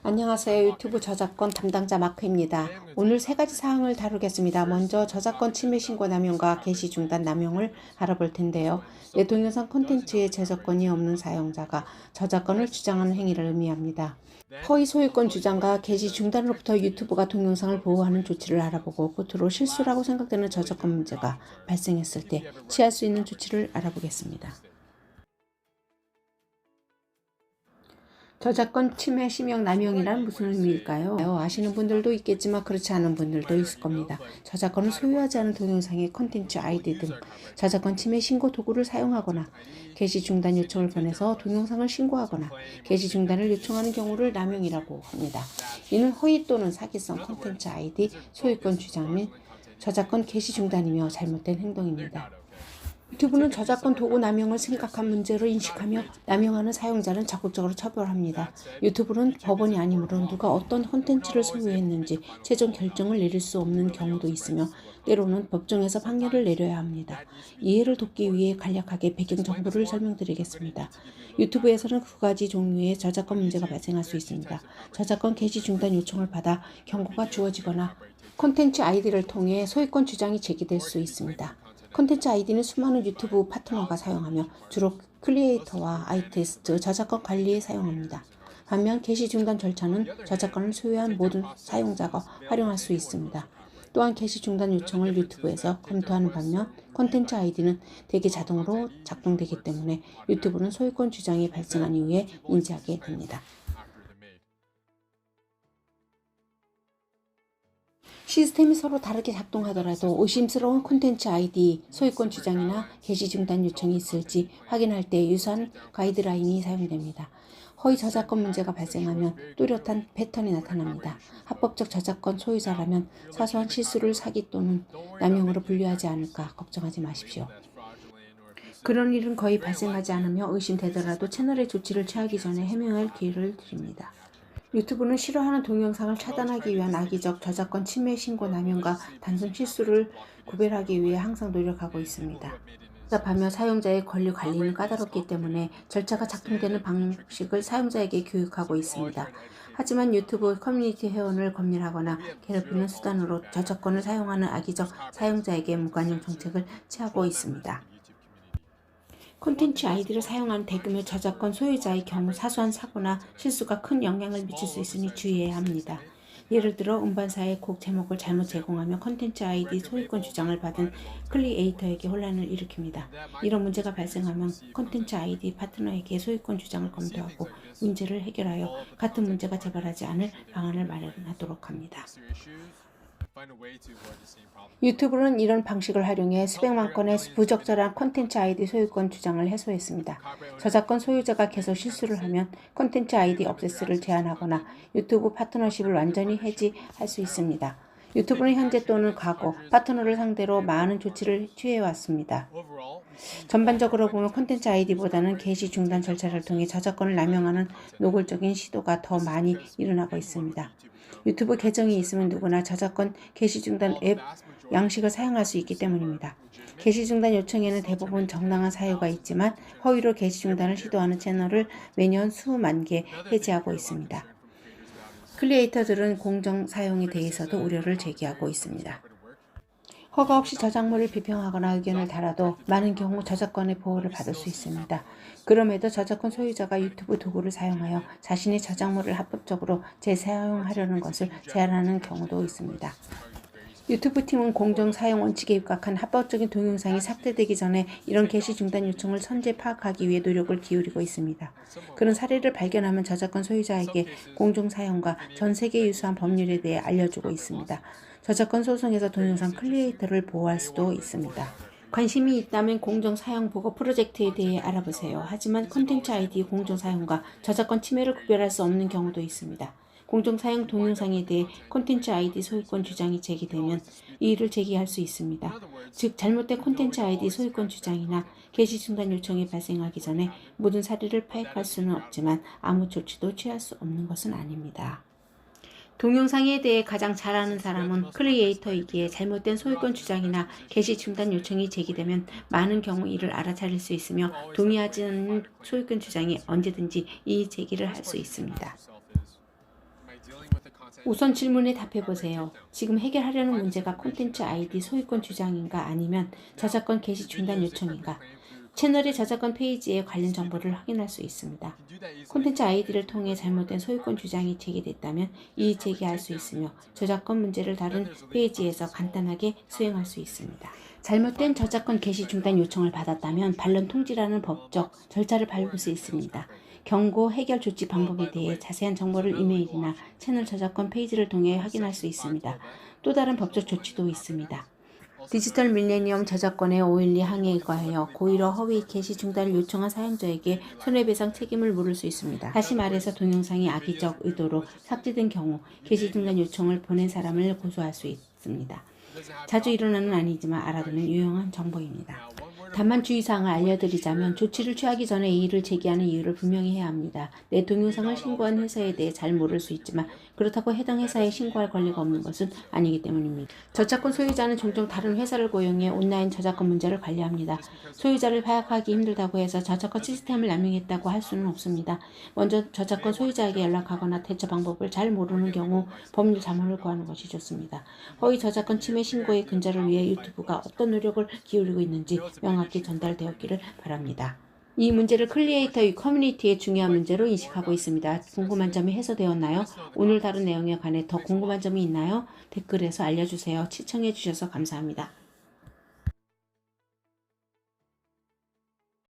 안녕하세요. 유튜브 저작권 담당자 마크입니다. 오늘 세 가지 사항을 다루겠습니다. 먼저 저작권 침해 신고 남용과 게시 중단 남용을 알아볼 텐데요. 내 동영상 콘텐츠에 저작권이 없는 사용자가 저작권을 주장하는 행위를 의미합니다. 허위 소유권 주장과 게시 중단으로부터 유튜브가 동영상을 보호하는 조치를 알아보고 끝으로 실수라고 생각되는 저작권 문제가 발생했을 때 취할 수 있는 조치를 알아보겠습니다. 저작권 침해 심형 남용이란 무슨 의미일까요? 아시는 분들도 있겠지만 그렇지 않은 분들도 있을 겁니다. 저작권을 소유하지 않은 동영상의 콘텐츠 아이디 등 저작권 침해 신고 도구를 사용하거나 게시 중단 요청을 보내서 동영상을 신고하거나 게시 중단을 요청하는 경우를 남용이라고 합니다. 이는 허위 또는 사기성 콘텐츠 아이디 소유권 주장 및 저작권 게시 중단이며 잘못된 행동입니다. 유튜브는 저작권 도구 남용을 심각한 문제로 인식하며 남용하는 사용자는 적극적으로 처벌합니다. 유튜브는 법원이 아니므로 누가 어떤 콘텐츠를 소유했는지 최종 결정을 내릴 수 없는 경우도 있으며 때로는 법정에서 판결을 내려야 합니다. 이해를 돕기 위해 간략하게 배경 정보를 설명드리겠습니다. 유튜브에서는 두 가지 종류의 저작권 문제가 발생할 수 있습니다. 저작권 게시 중단 요청을 받아 경고가 주어지거나 콘텐츠 아이디를 통해 소유권 주장이 제기될 수 있습니다. 콘텐츠 아이디는 수많은 유튜브 파트너가 사용하며 주로 크리에이터와 아티스트, 저작권 관리에 사용합니다. 반면 게시 중단 절차는 저작권을 소유한 모든 사용자가 활용할 수 있습니다. 또한 게시 중단 요청을 유튜브에서 검토하는 반면 콘텐츠 아이디는 대개 자동으로 작동되기 때문에 유튜브는 소유권 주장이 발생한 이후에 인지하게 됩니다. 시스템이 서로 다르게 작동하더라도 의심스러운 콘텐츠 아이디, 소유권 주장이나 게시 중단 요청이 있을지 확인할 때 유사한 가이드라인이 사용됩니다. 허위 저작권 문제가 발생하면 뚜렷한 패턴이 나타납니다. 합법적 저작권 소유자라면 사소한 실수를 사기 또는 남용으로 분류하지 않을까 걱정하지 마십시오. 그런 일은 거의 발생하지 않으며 의심되더라도 채널의 조치를 취하기 전에 해명할 기회를 드립니다. 유튜브는 싫어하는 동영상을 차단하기 위한 악의적 저작권 침해 신고 남용과 단순 실수를 구별하기 위해 항상 노력하고 있습니다. 복잡하며 사용자의 권리 관리는 까다롭기 때문에 절차가 작동되는 방식을 사용자에게 교육하고 있습니다. 하지만 유튜브 커뮤니티 회원을 검열하거나 괴롭히는 수단으로 저작권을 사용하는 악의적 사용자에게 무관용 정책을 취하고 있습니다. 콘텐츠 아이디를 사용하는 대규모 저작권 소유자의 경우 사소한 사고나 실수가 큰 영향을 미칠 수 있으니 주의해야 합니다. 예를 들어 음반사의 곡 제목을 잘못 제공하며 콘텐츠 아이디 소유권 주장을 받은 크리에이터에게 혼란을 일으킵니다. 이런 문제가 발생하면 콘텐츠 아이디 파트너에게 소유권 주장을 검토하고 문제를 해결하여 같은 문제가 재발하지 않을 방안을 마련하도록 합니다. 유튜브는 이런 방식을 활용해 수백만 건의 부적절한 콘텐츠 아이디 소유권 주장을 해소했습니다. 저작권 소유자가 계속 실수를 하면 콘텐츠 아이디 억세스를 제한하거나 유튜브 파트너십을 완전히 해지할 수 있습니다. 유튜브는 현재 또는 과거 파트너를 상대로 많은 조치를 취해왔습니다. 전반적으로 보면 콘텐츠 아이디보다는 게시 중단 절차를 통해 저작권을 남용하는 노골적인 시도가 더 많이 일어나고 있습니다. 유튜브 계정이 있으면 누구나 저작권 게시 중단 앱 양식을 사용할 수 있기 때문입니다. 게시 중단 요청에는 대부분 정당한 사유가 있지만 허위로 게시 중단을 시도하는 채널을 매년 수만 개 해지하고 있습니다. 크리에이터들은 공정 사용에 대해서도 우려를 제기하고 있습니다. 허가 없이 저작물을 비평하거나 의견을 달아도 많은 경우 저작권의 보호를 받을 수 있습니다. 그럼에도 저작권 소유자가 유튜브 도구를 사용하여 자신의 저작물을 합법적으로 재사용하려는 것을 제한하는 경우도 있습니다. 유튜브 팀은 공정 사용 원칙에 입각한 합법적인 동영상이 삭제되기 전에 이런 게시 중단 요청을 선제 파악하기 위해 노력을 기울이고 있습니다. 그런 사례를 발견하면 저작권 소유자에게 공정 사용과 전 세계에 유수한 법률에 대해 알려주고 있습니다. 저작권 소송에서 동영상 크리에이터를 보호할 수도 있습니다. 관심이 있다면 공정사용 보고 프로젝트에 대해 알아보세요. 하지만 콘텐츠 아이디 공정사용과 저작권 침해를 구별할 수 없는 경우도 있습니다. 공정사용 동영상에 대해 콘텐츠 아이디 소유권 주장이 제기되면 이의를 제기할 수 있습니다. 즉 잘못된 콘텐츠 아이디 소유권 주장이나 게시 중단 요청이 발생하기 전에 모든 사례를 파악할 수는 없지만 아무 조치도 취할 수 없는 것은 아닙니다. 동영상에 대해 가장 잘 아는 사람은 크리에이터이기에 잘못된 소유권 주장이나 게시 중단 요청이 제기되면 많은 경우 이를 알아차릴 수 있으며 동의하지 않는 소유권 주장이 언제든지 이의 제기를 할 수 있습니다. 우선 질문에 답해보세요. 지금 해결하려는 문제가 콘텐츠 아이디 소유권 주장인가 아니면 저작권 게시 중단 요청인가? 채널의 저작권 페이지에 관련 정보를 확인할 수 있습니다. 콘텐츠 아이디를 통해 잘못된 소유권 주장이 제기됐다면 이의 제기할 수 있으며 저작권 문제를 다룬 페이지에서 간단하게 수행할 수 있습니다. 잘못된 저작권 게시 중단 요청을 받았다면 반론 통지라는 법적 절차를 밟을 수 있습니다. 경고, 해결 조치 방법에 대해 자세한 정보를 이메일이나 채널 저작권 페이지를 통해 확인할 수 있습니다. 또 다른 법적 조치도 있습니다. 디지털 밀레니엄 저작권의 512 항해에 의하여 고의로 허위 게시 중단을 요청한 사용자에게 손해배상 책임을 물을 수 있습니다. 다시 말해서 동영상이 악의적 의도로 삭제된 경우 게시 중단 요청을 보낸 사람을 고소할 수 있습니다. 자주 일어나는 아니지만 알아두는 유용한 정보입니다. 다만 주의사항을 알려드리자면 조치를 취하기 전에 이의를 제기하는 이유를 분명히 해야 합니다. 내 동영상을 신고한 회사에 대해 잘 모를 수 있지만 그렇다고 해당 회사에 신고할 권리가 없는 것은 아니기 때문입니다. 저작권 소유자는 종종 다른 회사를 고용해 온라인 저작권 문제를 관리합니다. 소유자를 파악하기 힘들다고 해서 저작권 시스템을 남용했다고 할 수는 없습니다. 먼저 저작권 소유자에게 연락하거나 대처 방법을 잘 모르는 경우 법률 자문을 구하는 것이 좋습니다. 허위 저작권 침해 신고의 근절을 위해 유튜브가 어떤 노력을 기울이고 있는지 명확히 전달되었기를 바랍니다. 이 문제를 크리에이터의 커뮤니티의 중요한 문제로 인식하고 있습니다. 궁금한 점이 해소되었나요? 오늘 다룬 내용에 관해 더 궁금한 점이 있나요? 댓글에서 알려주세요. 시청해주셔서 감사합니다.